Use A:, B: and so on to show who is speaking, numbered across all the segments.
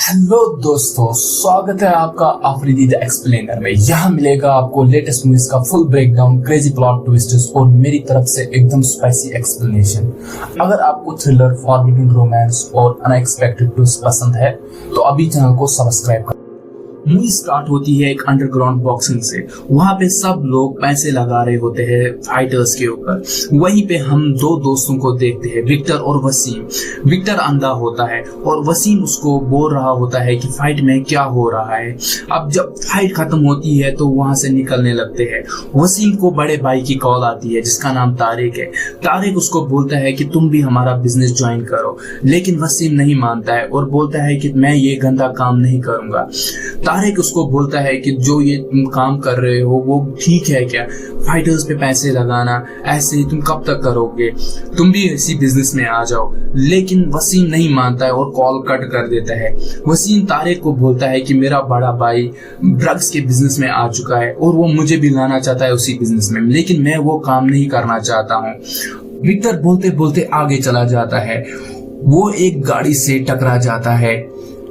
A: Hello दोस्तों, स्वागत है आपका आफरीदी द एक्सप्लेनर में। यहाँ मिलेगा आपको लेटेस्ट मूवीज का full breakdown, crazy plot twists और मेरी तरफ से एकदम स्पाइसी एक्सप्लेनेशन। अगर आपको थ्रिलर, फॉरबिडन रोमांस और अनएक्सपेक्टेड ट्विस्ट पसंद है तो अभी चैनल को सब्सक्राइब करें। मूवी स्टार्ट होती है एक अंडरग्राउंड बॉक्सिंग से। वहां पे सब लोग पैसे लगा रहे होते हैं फाइटर्स के ऊपर। वहीं पे हम दो दोस्तों को देखते हैं, विक्टर और वसीम। विक्टर अंधा होता है और वसीम उसको बोल रहा होता है कि फाइट में क्या हो रहा है। अब जब फाइट खत्म होती है तो वहां से निकलने लगते हैं। वसीम को बड़े भाई की कॉल आती है जिसका नाम तारिक है। तारिक उसको बोलता है कि तुम भी हमारा बिजनेस ज्वाइन करो, लेकिन वसीम नहीं मानता है और बोलता है कि मैं ये गंदा काम नहीं करूंगा। तारिक उसको बोलता है कि जो ये तुम काम कर रहे हो वो ठीक है क्या? फाइटर्स पे पैसे लगाना ऐसे तुम कब तक करोगे? तुम भी इसी बिजनेस में आ जाओ। लेकिन वसीम नहीं मानता है और कॉल कट कर देता है। वसीम तारिक को बोलता है कि मेरा बड़ा भाई ड्रग्स के बिजनेस में आ चुका है और वो मुझे भी लाना चाहता है उसी बिजनेस में, लेकिन मैं वो काम नहीं करना चाहता हूँ। विक्टर बोलते बोलते आगे चला जाता है। वो एक गाड़ी से टकरा जाता है।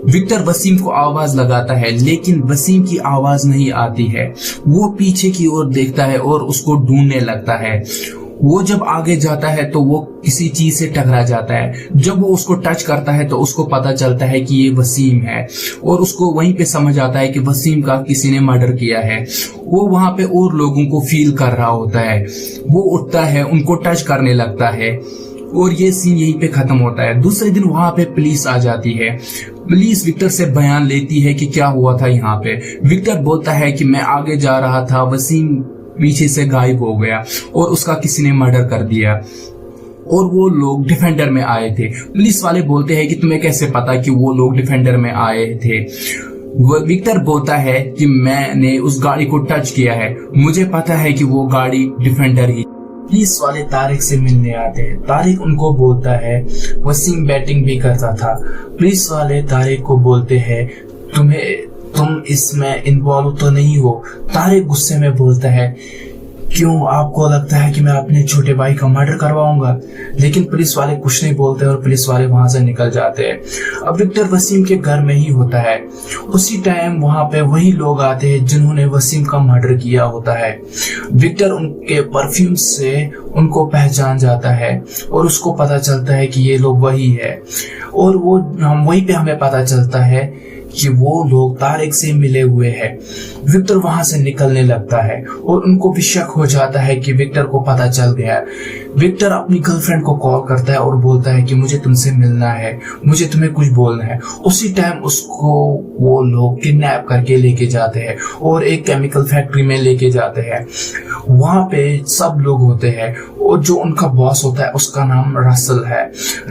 A: विक्टर वसीम को आवाज लगाता है, लेकिन वसीम की आवाज नहीं आती है। वो पीछे की ओर देखता है और उसको ढूंढने लगता है। वो जब आगे जाता है तो वो किसी चीज से टकरा जाता है। जब वो उसको टच करता है तो उसको पता चलता है कि ये वसीम है और उसको वहीं पे समझ आता है कि वसीम का किसी ने मर्डर किया है। वो वहां पे और लोगों को फील कर रहा होता है। वो उठता है, उनको टच करने लगता है और ये सीन यहीं पे खत्म होता है। दूसरे दिन वहां पे पुलिस आ जाती है। पुलिस विक्टर से बयान लेती है कि क्या हुआ था यहाँ पे। विक्टर बोलता है कि मैं आगे जा रहा था, वसीम पीछे से गायब हो गया और उसका किसी ने मर्डर कर दिया और वो लोग डिफेंडर में आए थे। पुलिस वाले बोलते हैं कि तुम्हें कैसे पता कि वो लोग डिफेंडर में आए थे? विक्टर बोलता है कि मैंने उस गाड़ी को टच किया है, मुझे पता है कि वो गाड़ी डिफेंडर ही। पुलिस वाले तारिक से मिलने आते हैं। तारिक उनको बोलता है वसीम बैटिंग भी करता था। पुलिस वाले तारिक को बोलते हैं तुम इसमें इन्वॉल्व तो नहीं हो? तारिक गुस्से में बोलता है क्यों, आपको लगता है कि मैं अपने छोटे भाई का मर्डर करवाऊंगा? लेकिन पुलिस वाले कुछ नहीं बोलते और पुलिस वाले वहां से निकल जाते हैं। अब विक्टर वसीम के घर में ही होता है। उसी टाइम वहां पे वही लोग आते हैं जिन्होंने वसीम का मर्डर किया होता है। विक्टर उनके परफ्यूम से उनको पहचान जाता है और उसको पता चलता है कि ये लोग वही है। और वहीं पे हमें पता चलता है कि वो लोग तारिक से मिले हुए हैं। विक्टर वहां से निकलने लगता है और उनको भी शक हो जाता है कि विक्टर को पता चल गया। विक्टर अपनी गर्लफ्रेंड को कॉल करता है और बोलता है कि मुझे तुमसे मिलना है, मुझे तुम्हें कुछ बोलना है। उसी टाइम उसको वो लोग किडनैप करके लेके जाते हैं और एक केमिकल फैक्ट्री में लेके जाते हैं। वहां पे सब लोग होते हैं और जो उनका बॉस होता है उसका नाम रसल है।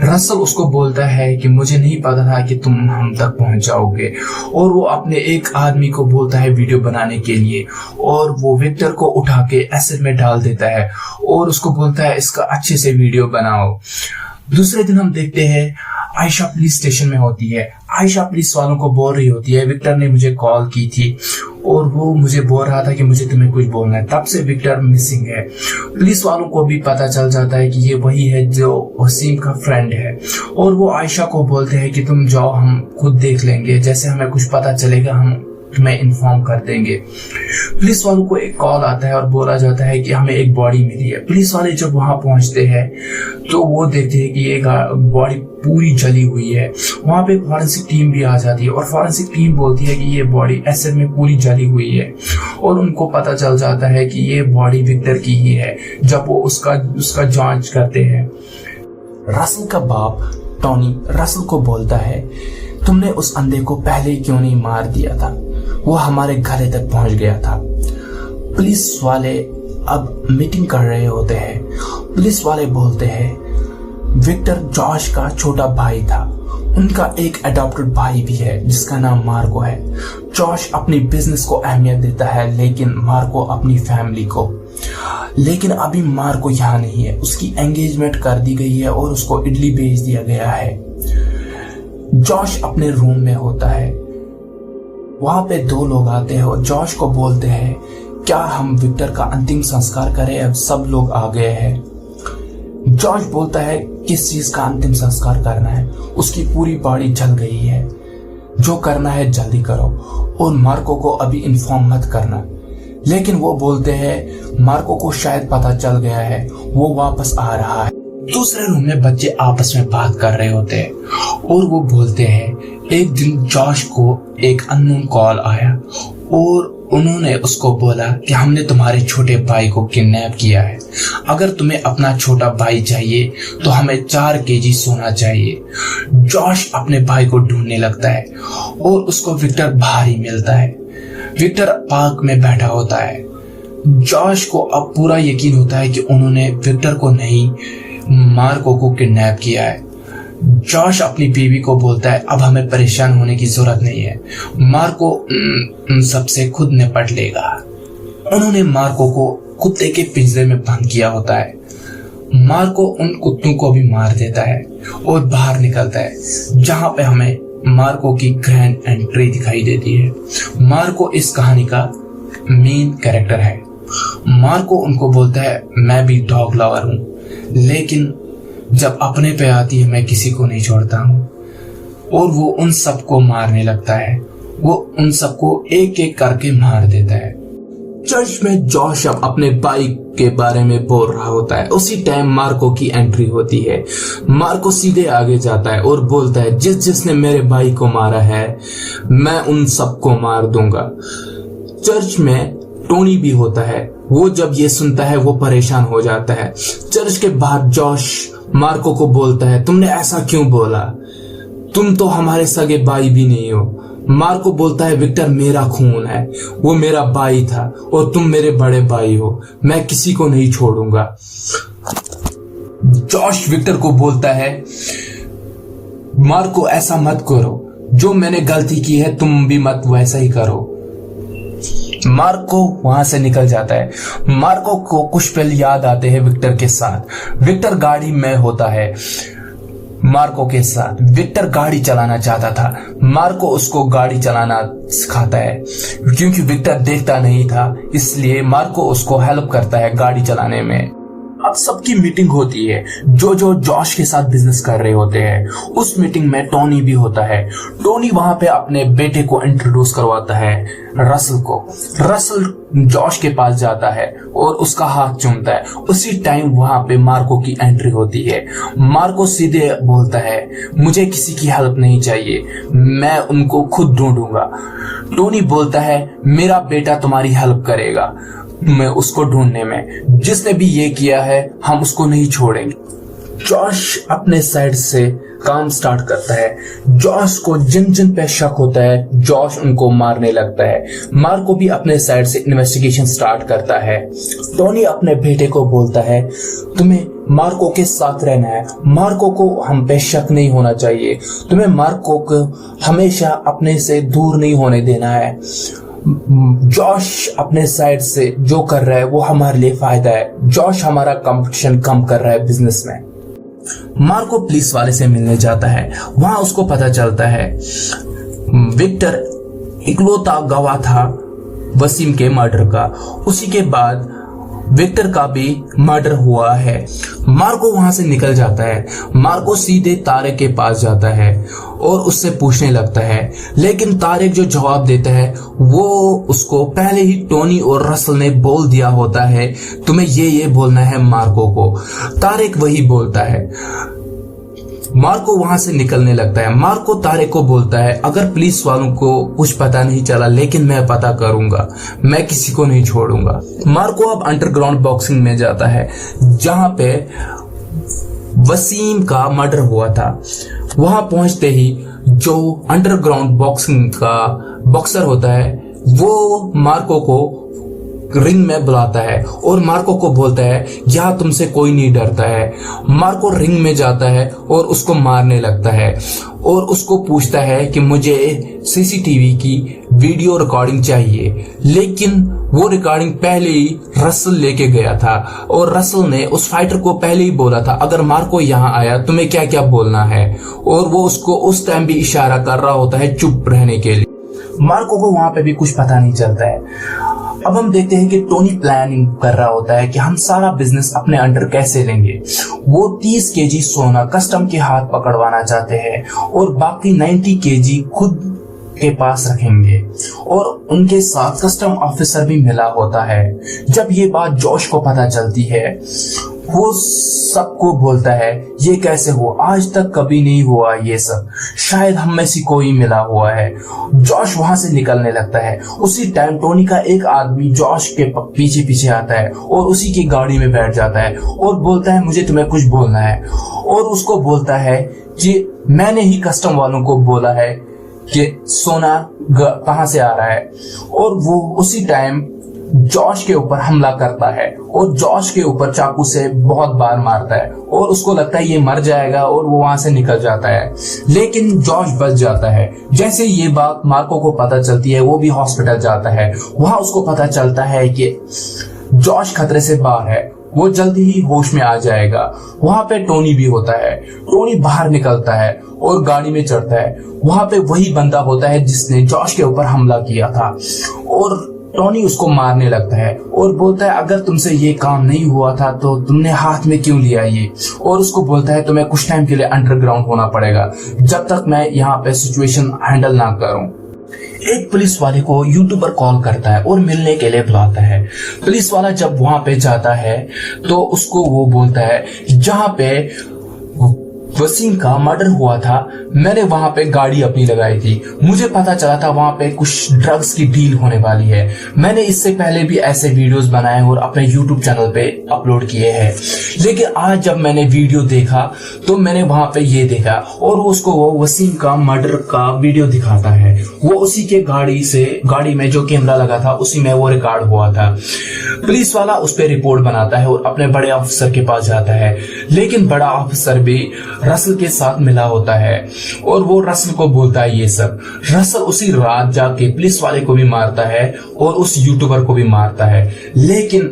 A: रसल उसको बोलता है कि मुझे नहीं पता था कि तुम हम तक पहुंच जाओगे, और वो अपने एक आदमी को बोलता है वीडियो बनाने के लिए, और वो विक्टर को उठा के एसिड में डाल देता है और उसको बोलता है इसका अच्छे से वीडियो बनाओ। दूसरे दिन हम देखते हैं आयशा पुलिस स्टेशन में होती है। आयशा पुलिस वालों को बोल रही होती है विक्टर ने मुझे कॉल की थी और वो मुझे बोल रहा था कि मुझे तुम्हें कुछ बोलना है। तब से विक्टर मिसिंग है। पुलिस वालों को भी पता चल जाता है कि ये वही है जो वसीम का फ्रेंड है, और वो आयशा को बोलते हैं कि तुम जाओ, हम खुद देख लेंगे, जैसे हमें कुछ पता चलेगा हम तुम्हें इन्फॉर्म कर देंगे। पुलिस वालों को एक कॉल आता है और बोला जाता है कि हमें एक बॉडी मिली है। पुलिस वाले जब वहां पहुंचते हैं तो वो देखते हैं कि ये बॉडी पूरी जली हुई है। वहां पे फॉरेंसिक टीम भी आ जाती है और फॉरेंसिक टीम बोलती है कि ये बॉडी एसिड में पूरी जली हुई है, और उनको पता चल जाता है कि ये बॉडी विक्टर की ही है जब वो उसका जांच करते हैं।
B: रसल का बाप टॉनी रसल को बोलता है तुमने उस अंधे को पहले क्यों नहीं मार दिया था, वो हमारे घरे तक पहुंच गया था। पुलिस वाले अब मीटिंग कर रहे होते हैं। पुलिस वाले बोलते हैं विक्टर जॉश का छोटा भाई था, उनका एक अडॉप्टेड भाई भी है जिसका नाम मार्को है। जॉश अपनी बिजनेस को अहमियत देता है लेकिन मार्को अपनी फैमिली को। लेकिन अभी मार्को यहाँ नहीं है, उसकी एंगेजमेंट कर दी गई है और उसको इटली भेज दिया गया है। जॉश अपने रूम में होता है। वहां पे दो लोग आते हैं और जॉश को बोलते हैं क्या हम विक्टर का अंतिम संस्कार करें, अब सब लोग आ गए हैं। जॉश बोलता है किस चीज का अंतिम संस्कार करना है, उसकी पूरी बॉडी जल गई है। जो करना है जल्दी करो और मार्को को अभी इन्फॉर्म मत करना। लेकिन वो बोलते हैं मार्को को शायद पता चल गया है, वो वापस आ रहा है। दूसरे रूम में बच्चे आपस में बात कर रहे होते हैं और वो बोलते हैं एक दिन जॉश को एक अननोन कॉल आया और उन्होंने उसको बोला कि हमने तुम्हारे छोटे भाई को किडनैप किया है, अगर तुम्हें अपना छोटा भाई चाहिए तो हमें 4 केजी सोना चाहिए। जॉश अपने भाई को ढूंढने लगता है और उसको विक्टर बाहर ही मिलता है। विक्टर पार्क में बैठा होता है। जॉश को अब पूरा यकीन होता है कि उन्होंने विक्टर को नहीं, मार्को को किडनैप किया है। जॉश अपनी बीवी को बोलता है अब हमें परेशान होने की जरूरत नहीं है, मार्को उन सबसे खुद निपट लेगा। उन्होंने मार्को को कुत्ते के पिंजरे में बंद किया होता है। मार्को उन कुत्तों को भी मार देता है और बाहर निकलता है, जहां पे हमें मार्को की ग्रैंड एंट्री दिखाई देती है। मार्को इस कहानी का मेन कैरेक्टर है। मार्को उनको बोलता है मैं भी डॉग लवर हूं, लेकिन जब अपने पे आती है मैं किसी को नहीं छोड़ता हूं। और वो उन सबको मारने लगता है। वो उन सबको एक एक करके मार देता है। चर्च में जॉश अब अपने बाइक के बारे में बोल रहा होता है। उसी टाइम मार्को की एंट्री होती है। मार्को सीधे आगे जाता है और बोलता है जिसने मेरे भाई को मारा है मैं उन सबको मार दूंगा। चर्च में टोनी भी होता है। वो जब ये सुनता है वो परेशान हो जाता है। चर्च के बाहर जॉश मार्को को बोलता है तुमने ऐसा क्यों बोला, तुम तो हमारे सगे भाई भी नहीं हो। मार्को बोलता है विक्टर मेरा खून है, वो मेरा भाई था और तुम मेरे बड़े भाई हो, मैं किसी को नहीं छोड़ूंगा। जॉश विक्टर को बोलता है मार्को ऐसा मत करो, जो मैंने गलती की है तुम भी मत वैसा ही करो। मार्को वहां से निकल जाता है। मार्को को कुछ पल याद आते हैं विक्टर के साथ। विक्टर गाड़ी में होता है मार्को के साथ। विक्टर गाड़ी चलाना चाहता था। मार्को उसको गाड़ी चलाना सिखाता है। क्योंकि विक्टर देखता नहीं था, इसलिए मार्को उसको हेल्प करता है गाड़ी चलाने में। अब सबकी मीटिंग होती है जो जॉश के साथ बिजनेस कर रहे होते हैं। उस मीटिंग में टोनी भी होता है। टोनी वहां पे अपने बेटे को इंट्रोड्यूस करवाता है रसल को। रसल जॉश के पास जाता है और उसका हाथ चूमता है। उसी टाइम वहां पे मार्को की एंट्री होती है। मार्को सीधे बोलता है मुझे किसी की हेल्प नहीं चाहिए, मैं उनको खुद ढूंढूंगा। टोनी बोलता है मेरा बेटा तुम्हारी हेल्प करेगा मैं उसको ढूंढने में, जिसने भी ये किया है हम उसको नहीं छोड़ेंगे। जॉश अपने साइड से काम स्टार्ट करता है। जॉश को जिन जिन पे शक होता है जॉश उनको मारने लगता है। मार्को भी अपने साइड से इन्वेस्टिगेशन स्टार्ट करता है। टोनी अपने बेटे को बोलता है तुम्हें मार्को के साथ रहना है, मार्को को हम पे शक नहीं होना चाहिए, तुम्हें मार्को को हमेशा अपने से दूर नहीं होने देना है। जॉश अपने साइड से जो कर रहा है वो हमारे लिए फायदा है। जॉश हमारा कंपटीशन कम कर रहा है बिजनेस में। मार्को पुलिस वाले से मिलने जाता है। वहां उसको पता चलता है विक्टर इकलौता गवाह था वसीम के मर्डर का। उसी के बाद विक्टर का भी मर्डर हुआ है। मार्को वहां से निकल जाता है। मार्को सीधे तारेक के पास जाता है और उससे पूछने लगता है, लेकिन तारेक जो जवाब देता है वो उसको पहले ही टोनी और रसल ने बोल दिया होता है तुम्हें ये बोलना है मार्को को। तारेक वही बोलता है। मार्को वहां से निकलने लगता है। मार्को तारेक को बोलता है अगर पुलिस वालों को कुछ पता नहीं चला लेकिन मैं पता करूंगा, मैं किसी को नहीं छोड़ूंगा। मार्को अब अंडरग्राउंड बॉक्सिंग में जाता है जहां पे वसीम का मर्डर हुआ था। वहां पहुंचते ही जो अंडरग्राउंड बॉक्सिंग का बॉक्सर होता है वो मार्को को रिंग में बुलाता है और मार्को को बोलता है यहाँ तुमसे कोई नहीं डरता है। मार्को रिंग में जाता है और उसको मारने लगता है और उसको पूछता है कि मुझे सीसीटीवी की वीडियो रिकॉर्डिंग चाहिए, लेकिन वो रिकॉर्डिंग पहले ही रसल लेके गया था और रसल ने उस फाइटर को पहले ही बोला था अगर मार्को यहाँ आया तुम्हें क्या क्या बोलना है, और वो उसको उस टाइम भी इशारा कर रहा होता है चुप रहने के लिए। मार्को को वहां पे भी कुछ पता नहीं चलता है। अब हम देखते हैं कि टोनी प्लानिंग कर रहा होता है कि हम सारा बिजनेस अपने अंडर कैसे लेंगे। वो 30 केजी सोना कस्टम के हाथ पकड़वाना चाहते हैं और बाकी 90 केजी खुद
A: के पास रखेंगे। और उनके साथ कस्टम ऑफिसर भी मिला होता है। जब ये बात जॉश को पता चलती है, वो सबको बोलता है ये कैसे हुआ, आज तक कभी नहीं हुआ ये सब, शायद हम में से कोई मिला हुआ है। जॉश वहां से निकलने लगता है। उसी टाइम टोनी का एक आदमी जॉश के पीछे पीछे आता है और उसी की गाड़ी में बैठ जाता है और बोलता है मुझे तुम्हें कुछ बोलना है। और उसको बोलता है कि मैंने ही कस्टम वालों को बोला है कि सोना कहां से आ रहा है। और वो उसी टाइम जॉश के ऊपर हमला करता है और जॉश के ऊपर चाकू से बहुत बार मारता है और उसको लगता है ये मर जाएगा और वो वहां से निकल जाता है। लेकिन जॉश बच जाता है। जैसे ये बात मार्को को पता चलती है, वो भी हॉस्पिटल जाता है। वहां उसको पता चलता है कि जॉश खतरे से बाहर है, वो जल्दी ही होश में आ जाएगा। वहां पे टोनी भी होता है। टोनी बाहर निकलता है और गाड़ी में चढ़ता है। वहां पे वही बंदा होता है जिसने जॉश के ऊपर हमला किया था और टोनी उसको मारने लगता है और बोलता है अगर तुमसे ये काम नहीं हुआ था तो तुमने हाथ में क्यों लिया ये। और उसको बोलता है तुम्हें कुछ टाइम के लिए अंडरग्राउंड होना पड़ेगा जब तक मैं यहाँ पे सिचुएशन हैंडल ना करूं। एक पुलिस वाले को यूट्यूबर कॉल करता है और मिलने के लिए बुलाता है। पुलिस वाला जब वहां पे जाता है तो उसको वो बोलता है जहां पे वसीम का मर्डर हुआ था मैंने वहां पे गाड़ी अपनी लगाई थी। मुझे पता चला था वहां पे कुछ ड्रग्स की डील होने वाली है। मैंने इससे पहले भी ऐसे वीडियोस बनाए और अपने यूट्यूब चैनल पे अपलोड किए हैं। लेकिन आज जब मैंने वीडियो देखा तो मैंने वहां पे ये देखा और उसको वो वसीम का मर्डर का वीडियो दिखाता है। वो उसी के गाड़ी में जो कैमरा लगा था उसी में वो रिकॉर्ड हुआ था। पुलिस वाला उस पर रिपोर्ट बनाता है और अपने बड़े ऑफिसर के पास जाता है। लेकिन बड़ा ऑफिसर भी रसल के साथ मिला होता है और वो रसल को बोलता है ये सब। रसल उसी रात जाके पुलिस वाले को भी मारता है और उस यूट्यूबर को भी मारता है। लेकिन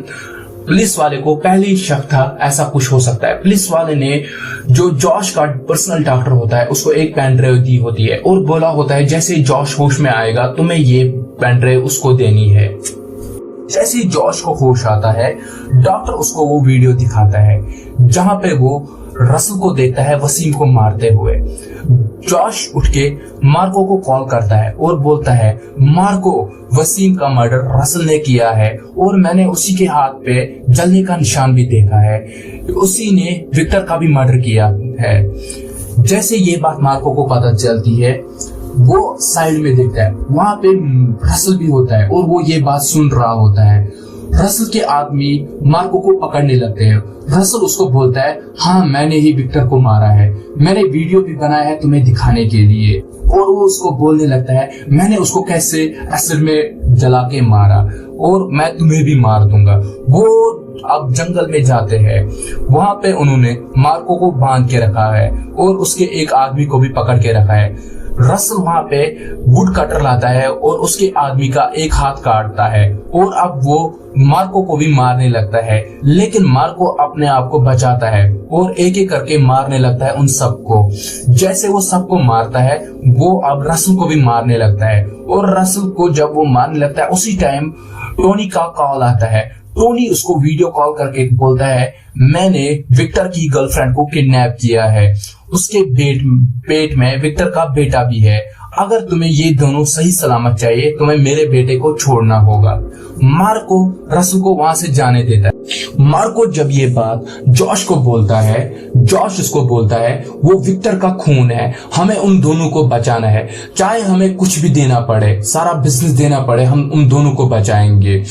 A: पुलिस वाले को पहले ही शक था ऐसा कुछ हो सकता है। पुलिस वाले ने जो जॉश का पर्सनल डॉक्टर होता है उसको एक पेन ड्राइव दी होती है और बोला होता है जैसे जॉश होश में आएगा तुम्हें ये पेन ड्राइव उसको देनी है। जैसे ही जॉश को होश आता है डॉक्टर उसको वो वीडियो दिखाता है जहां पे वो रसल को देखता है वसीम को मारते हुए। जॉश उठ के मार्को को कॉल करता है और बोलता है मार्को वसीम का मर्डर रसल ने किया है और मैंने उसी के हाथ पे जलने का निशान भी देखा है। उसी ने विक्टर का भी मर्डर किया है। जैसे ये बात मार्को को पता चलती है वो साइड में देखता है, वहां पे रसल भी होता है और वो ये बात सुन रहा होता है। रसल के आदमी मार्को को पकड़ने लगते हैं। रसल उसको बोलता है हाँ मैंने ही विक्टर को मारा है, मैंने वीडियो भी बनाया है तुम्हें दिखाने के लिए। और वो उसको बोलने लगता है मैंने उसको कैसे एसिड में जला के मारा और मैं तुम्हें भी मार दूंगा। वो अब जंगल में जाते हैं। वहां पे उन्होंने मार्को को बांध के रखा है और उसके एक आदमी को भी पकड़ के रखा है। रसल वहां पे वुड कटर लाता है और उसके आदमी का एक हाथ काटता है और अब वो मार्को को भी मारने लगता है। लेकिन मार्को अपने आप को बचाता है और एक एक करके मारने लगता है उन सबको। जैसे वो सबको मारता है वो अब रसल को भी मारने लगता है और रसल को जब वो मारने लगता है उसी टाइम टोनी का कॉल आता है। टोनी उसको वीडियो कॉल करके बोलता है मैंने विक्टर की गर्लफ्रेंड को किडनैप किया है, उसके पेट में विक्टर का बेटा भी है। अगर तुम्हें ये दोनों सही सलामत चाहिए तुम्हें मेरे बेटे को छोड़ना होगा। मार्को रसल को वहां से जाने देता है। मार्को जब ये बात जॉश को बोलता है, जॉश उसको बोलता है वो विक्टर का खून है, हमें उन दोनों को बचाना है, चाहे हमें कुछ भी देना पड़े, सारा बिजनेस देना पड़े, हम उन दोनों को बचाएंगे।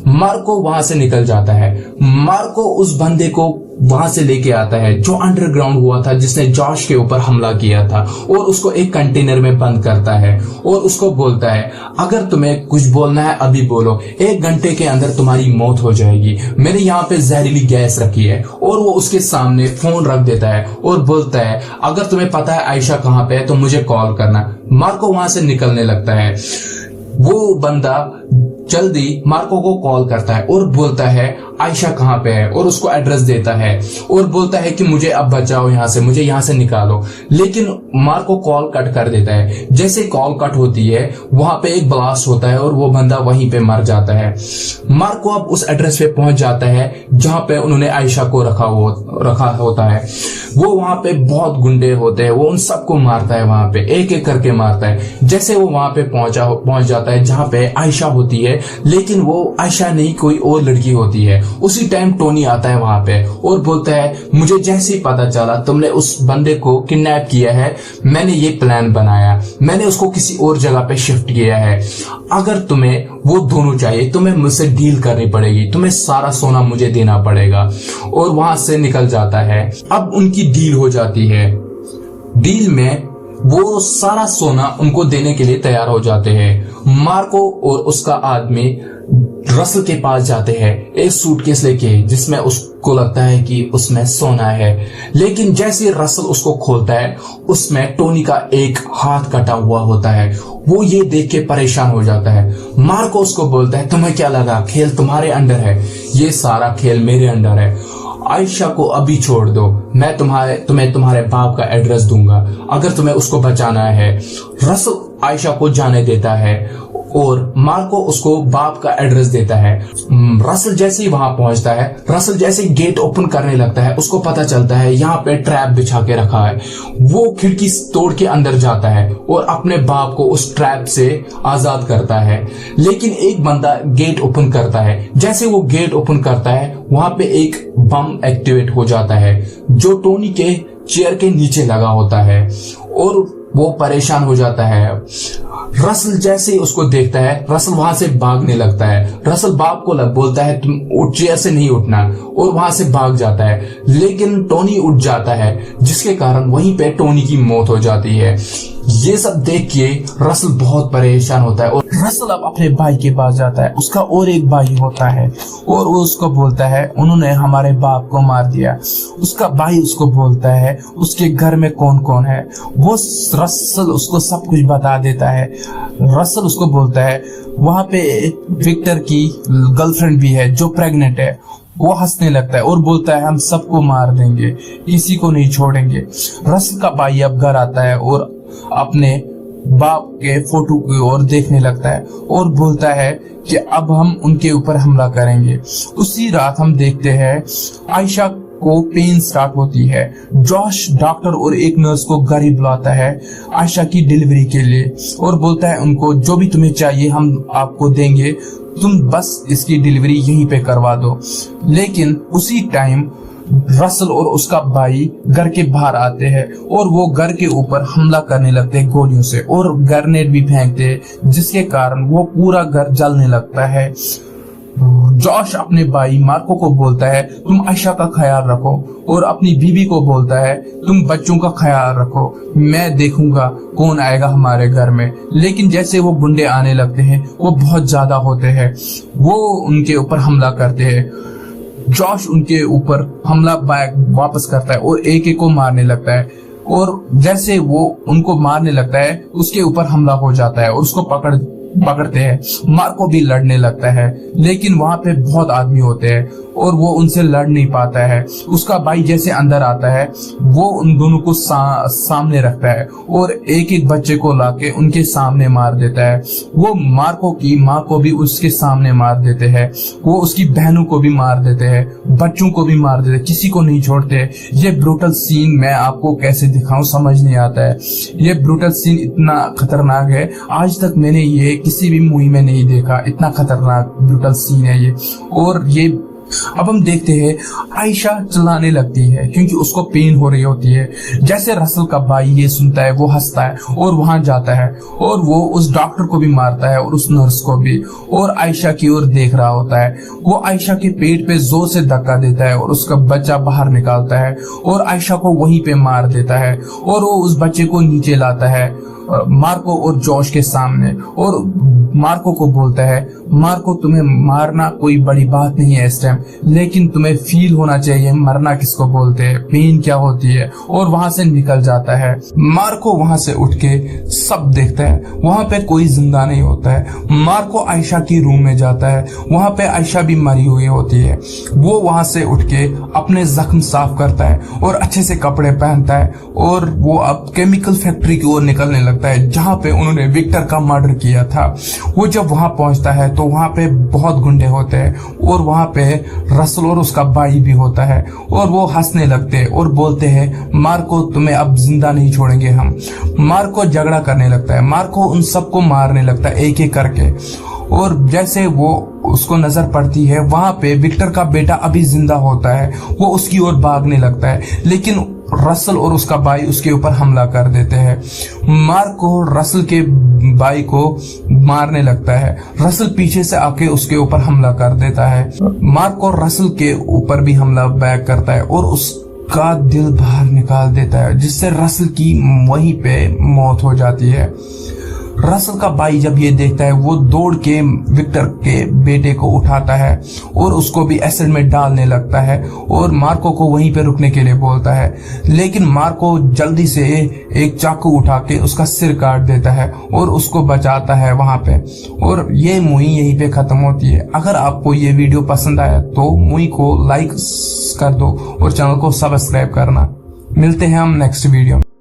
A: मार्को वहां से निकल जाता है। मार्को उस बंदे को वहां से लेके आता है जो अंडरग्राउंड हुआ था, जिसने जॉश के ऊपर हमला किया था, और उसको एक कंटेनर में बंद करता है और उसको बोलता है अगर तुम्हें कुछ बोलना है अभी बोलो, 1 घंटे के अंदर तुम्हारी मौत हो जाएगी, मैंने यहाँ पे जहरीली गैस रखी है। और वो उसके सामने फोन रख देता है और बोलता है अगर तुम्हें पता है आयशा कहाँ पे है तो मुझे कॉल करना। मार्को वहां से निकलने लगता है। वो बंदा जल्दी मार्को को कॉल करता है और बोलता है आयशा कहाँ पे है और उसको एड्रेस देता है और बोलता है कि मुझे अब बचाओ यहाँ से, मुझे यहाँ से निकालो। लेकिन मार्को कॉल कट कर देता है। जैसे कॉल कट होती है वहां पे एक ब्लास्ट होता है और वो बंदा वहीं पे मर जाता है। मार्को अब उस एड्रेस पे पहुंच जाता है जहां पे उन्होंने आयशा को रखा होता है। वो वहां पे बहुत गुंडे होते हैं, वो उन सबको मारता है, वहां पे एक एक करके मारता है। जैसे वो वहां पे पहुंच जाता है जहां पे आयशा होती है, लेकिन वो आयशा नहीं कोई और लड़की होती है। उसी टाइम टोनी आता है वहां पे और बोलता है मुझे जैसे ही पता चला तुमने उस बंदे को किडनैप किया है, मैंने ये प्लान बनाया, मैंने उसको किसी और जगह पे शिफ्ट किया है। अगर तुम्हें वो दोनों चाहिए तुम्हें मुझसे डील करनी पड़ेगी, तुम्हें सारा सोना मुझे देना पड़ेगा। और वहां से निकल जाता है। अब उनकी डील हो जाती है। डील में वो सारा सोना उनको देने के लिए तैयार हो जाते हैं। मार्को और उसका आदमी रसल के पास जाते हैं एक सूटकेस लेके जिसमें उसको लगता है कि उसमें सोना है। लेकिन जैसे रसल उसको खोलता है उसमें टोनी का एक हाथ कटा हुआ होता है। वो ये देख के परेशान हो जाता है। मार्को उसको बोलता है तुम्हें क्या लगा खेल तुम्हारे अंडर है, ये सारा खेल मेरे अंडर है। आयशा को अभी छोड़ दो, मैं तुम्हें तुम्हारे बाप का एड्रेस दूंगा अगर तुम्हें उसको बचाना है। रसल आयशा को जाने देता है और मार्को उसको बाप का एड्रेस देता है। रसल जैसे ही वहां पहुंचता है, रसल जैसे ही गेट ओपन करने लगता है उसको पता चलता है यहाँ पे ट्रैप बिछा के रखा है। वो खिड़की तोड़ के अंदर जाता है और अपने बाप को उस ट्रैप से आजाद करता है। लेकिन एक बंदा गेट ओपन करता है। जैसे वो गेट ओपन करता है वहां पे एक बम एक्टिवेट हो जाता है जो टोनी के चेयर के नीचे लगा होता है और वो परेशान हो जाता है। रसल जैसे ही उसको देखता है रसल वहां से भागने लगता है। रसल बाप को बोलता है तुम चेयर से नहीं उठना और वहां से भाग जाता है। लेकिन टोनी उठ जाता है जिसके कारण वहीं पे टोनी की मौत हो जाती है। ये सब देख के रसल बहुत परेशान होता है और
B: रसल अब अपने भाई के पास जाता है। उसका और एक भाई होता है और वो उसको बोलता है उन्होंने हमारे बाप को मार दिया। उसका भाई उसको बोलता है उसके घर में कौन कौन है। वो रसल उसको सब कुछ बता देता है। रसल उसको बोलता है वहां पे विक्टर की गर्लफ्रेंड भी है जो प्रेग्नेंट है। वो हंसने लगता है और बोलता है हम सबको मार देंगे, किसी को नहीं छोड़ेंगे। रसल का भाई अब घर आता है और अपने बाप के फोटो की ओर देखने लगता है और बोलता है कि अब हम उनके ऊपर हमला करेंगे। उसी रात हम देखते हैं आयशा को पेन स्टार्ट होती है। जॉश डॉक्टर और एक नर्स को घर ही बुलाता है आयशा की डिलीवरी के लिए और बोलता है उनको जो भी तुम्हें चाहिए हम आपको देंगे, तुम बस इसकी डिलीवरी यहीं पे करवा दो। लेकिन उसी टाइम रसल और उसका भाई घर के बाहर आते हैं और वो घर के ऊपर हमला करने लगते हैं गोलियों से और ग्रेनेड भी फेंकते हैं जिसके कारण वो पूरा घर जलने लगता है। जॉश अपने भाई मार्को को बोलता है तुम आयशा का ख्याल रखो और अपनी बीवी को बोलता है तुम बच्चों का ख्याल रखो, मैं देखूंगा कौन आएगा हमारे घर में। लेकिन जैसे वो गुंडे आने लगते हैं वो बहुत ज्यादा होते हैं, वो उनके ऊपर हमला करते हैं। जॉश उनके ऊपर हमला वापस करता है और एक एक को मारने लगता है और जैसे वो उनको मारने लगता है उसके ऊपर हमला हो जाता है और उसको पकड़ते हैं। मार्को भी लड़ने लगता है लेकिन वहां पे बहुत आदमी होते हैं और वो उनसे लड़ नहीं पाता है। उसका भाई जैसे अंदर आता है वो उन दोनों को सामने रखता है और एक एक बच्चे को लाके उनके सामने मार देता है। वो मार्को की माँ को भी उसके सामने मार देते हैं, वो उसकी बहनों को भी मार देते हैं, बच्चों को भी मार देते हैं, किसी को नहीं छोड़ते। ये ब्रूटल सीन मैं आपको कैसे दिखाऊं समझ नहीं आता है। ये ब्रूटल सीन इतना खतरनाक है, आज तक मैंने ये किसी भी मूवी में नहीं देखा। इतना खतरनाक ब्रूटल सीन है ये। और ये अब हम देखते हैं आयशा चिल्लाने लगती है क्योंकि उसको पेन हो रही होती है। जैसे रसल का भाई ये सुनता है वो हंसता है और वहां जाता है और वो उस डॉक्टर को भी मारता है और उस नर्स को भी और आयशा की ओर देख रहा होता है। वो आयशा के पेट पे जोर से धक्का देता है और उसका बच्चा बाहर निकालता है और आयशा को वहीं पे मार देता है और वो उस बच्चे को नीचे लाता है।
A: मार्को और जॉश के सामने और मार्को को बोलता है, मार्को तुम्हें मारना कोई बड़ी बात नहीं है इस टाइम, लेकिन तुम्हें फील होना चाहिए मरना किसको बोलते हैं, पेन क्या होती है, और वहां से निकल जाता है। मार्को वहां से उठ के सब देखता है, वहां पे कोई जिंदा नहीं होता है। मार्को आयशा की रूम में जाता है, वहां पे आयशा भी मरी हुई होती है। वो वहां से उठ के अपने जख्म साफ करता है और अच्छे से कपड़े पहनता है और वो अब केमिकल फैक्ट्री की ओर निकलने लगता है जहां पे उन्होंने विक्टर का मर्डर किया था। वो जब वहां पहुंचता है तो वहां पे बहुत गुंडे होते हैं और वहां पे रसल और उसका भाई भी होता है और वो हंसने लगते हैं और बोलते हैं, मार्को तुम्हें अब जिंदा नहीं छोड़ेंगे हम। मार्को झगड़ा करने लगता है, मार्को उन सबको मारने लगता है एक एक करके, और जैसे वो उसको नजर पड़ती है वहां पे विक्टर का बेटा अभी जिंदा होता है। वो उसकी ओर भागने लगता है, लेकिन रसल और उसका भाई उसके ऊपर हमला कर देते हैं। मार्को रसल के भाई को मारने लगता है, रसल पीछे से आके उसके ऊपर हमला कर देता है। मार्को रसल के ऊपर भी हमला बैक करता है और उसका दिल बाहर निकाल देता है, जिससे रसल की वहीं पे मौत हो जाती है। रसल का भाई जब ये देखता है वो दौड़ के विक्टर के बेटे को उठाता है और उसको भी एसिड में डालने लगता है और मार्को को वहीं पे रुकने के लिए बोलता है, लेकिन मार्को जल्दी से एक चाकू उठा के उसका सिर काट देता है और उसको बचाता है वहां पे। और ये मूवी यहीं पे खत्म होती है। अगर आपको ये वीडियो पसंद आया तो मूवी को लाइक कर दो और चैनल को सब्सक्राइब करना। मिलते हैं हम नेक्स्ट वीडियो में।